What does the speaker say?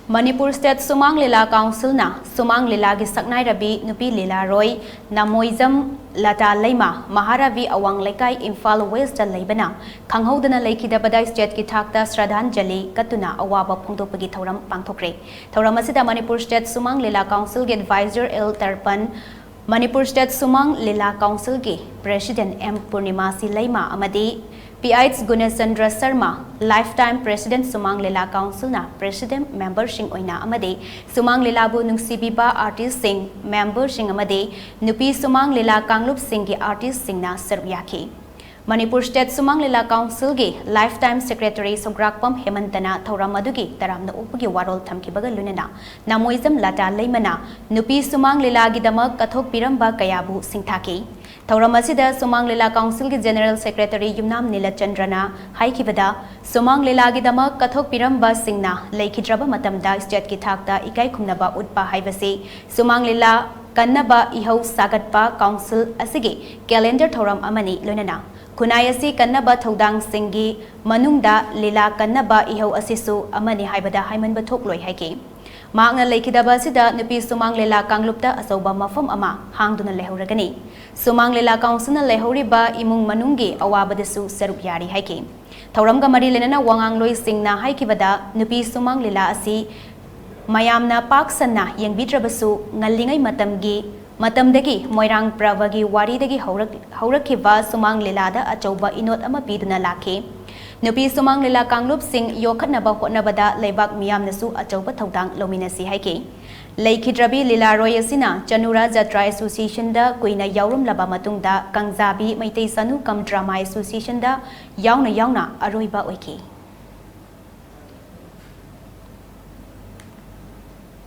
Manipur State Sumang Lila Council na Sumang Lila gi Saknai Rabi Nupi Lila Roy Namoizam Lata Leima Maharavi Awang Lekai Imphal West Leibana Kanghodana Lekidabada State ki Thakta Shraddhan Jali Katuna Awaba Phongdopagi Thoram Pangthokre Thoram asida Manipur State Sumang Lila Council gi Advisor L Tarpan Manipur State Sumang Lila Council gi President M Purnimasi Leima amadi PI's Gunasandra Sharma Lifetime President Sumang Lila Council na President Member Sing Oina amade Sumang Lila bu nungsibiba Artist Sing Member Sing amade Nupi Sumang Lila Kanglup Sing gi Artist Sing na Serbiyaki Manipur State Sumang Lila Council gi Lifetime Secretary Sograkpam Hemantana Thoram adugi taramna upagi warol thamkibaga lunana Namoizam Lata Leimana Nupi Sumang Lila gi damak kathok piramba kayabu singthaki Thoram asida Sumang Lila Council gi General Secretary Yumnam Nilachandrana haikibada Sumang Lila gi damak kathok piramba singna leikidraba matamda state ki thakta ikai khumnaba utpa haibasi Sumang Lila kannaba ihau sagatpa council asigi calendar thoram amani lunana Kunayasi kannaba thodang singi manungda lila kannaba ihau asisu amani haibada haimanba thokloi haike Magna Lekidaba sida Nupi Sumang Lila Kanglupta asoba mafam ama hangduna lehoragani Sumang Lila Council na lehoriba imung manunggi awabadasu sarup yari haike Thoramga mari lenana wangang loi singna haikibada Nupi Sumang Lila asi mayamna paksanna yengbidrabasu ngallingai matamdagi moirang pravagi waridagi haurakhiba Sumang Lila da achauba inot ama piduna lakhe Nupi Sumang Lila Kanglup Sing yokhatnaba hotnabada leibak miyamnasu achauba thodang lominasi haike Leikidrabi Lila Roy asina Chanura Jatra Association da kuina yaurum laba matungda Kangzabi Maitei Sanu Kam Drama Association da yauna aroiba oike